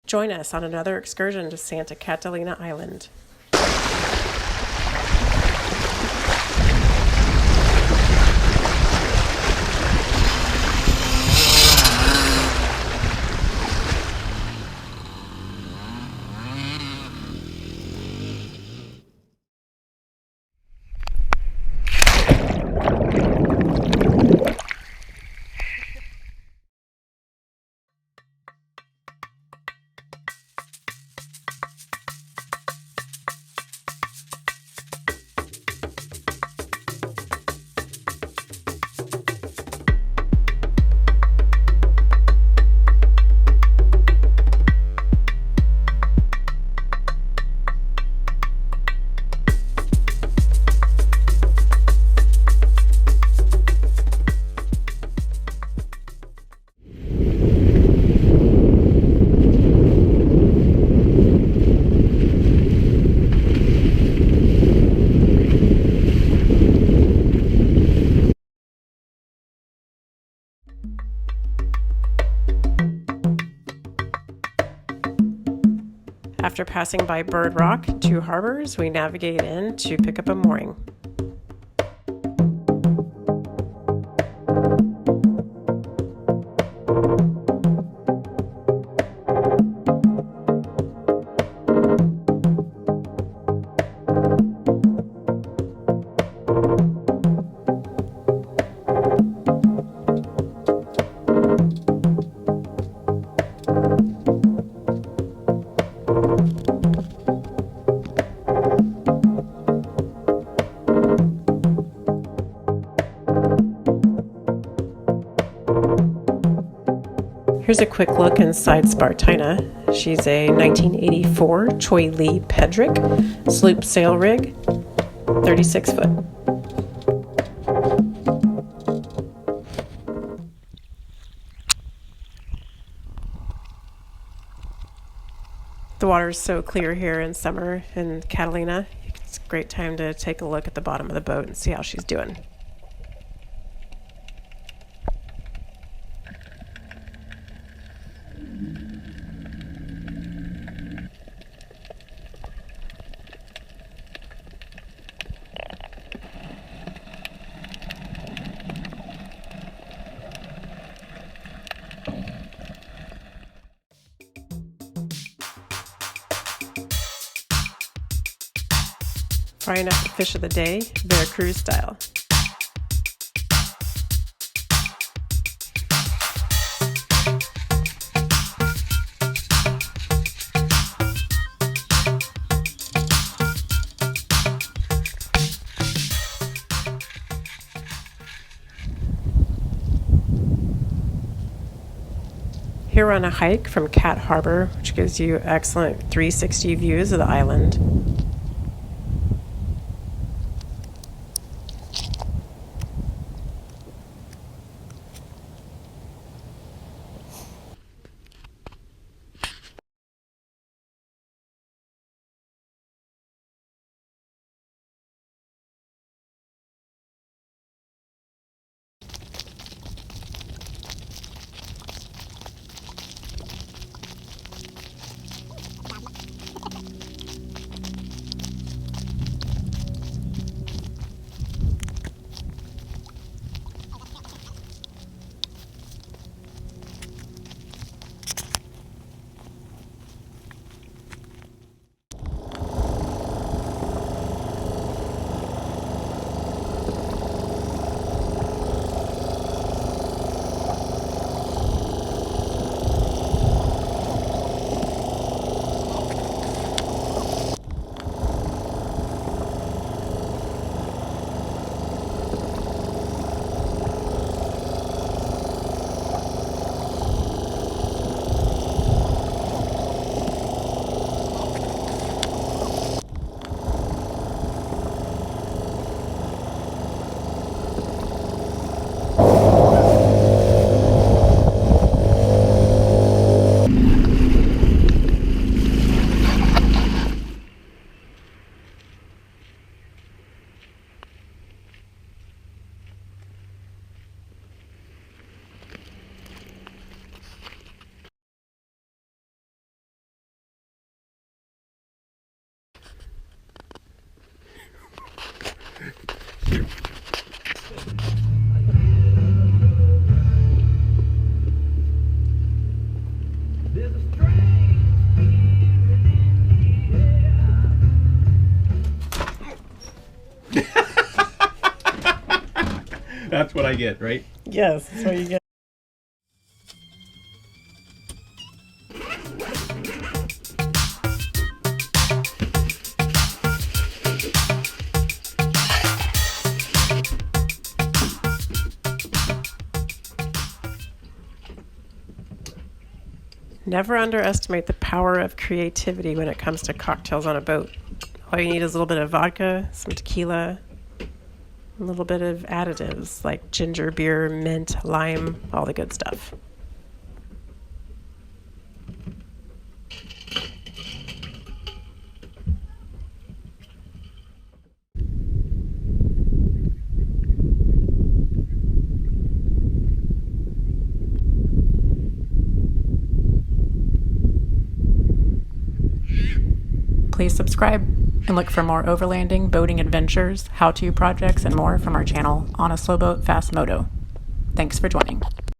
Join us on another excursion to Santa Catalina Island. After passing by Bird Rock, 2 harbors, we navigate in to pick up a mooring. Here's a quick look inside Spartina. She's a 1984 Cheoy Lee Pedrick sloop sail rig, 36 foot. The water is so clear here in summer in Catalina. It's a great time to take a look at the bottom of the boat and see how she's doing. Frying up the fish of the day, Veracruz style. Here we're on a hike from Cat Harbor, which gives you excellent 360 views of the island. what I get, right? Yes, that's what you get. Never underestimate the power of creativity when it comes to cocktails on a boat. All you need is a little bit of vodka, some tequila, a little bit of additives like ginger beer, mint, lime, all the good stuff. Please subscribe and look for more overlanding, boating adventures, how-to projects, and more from our channel, On a Slowboat Fast Moto. Thanks for joining.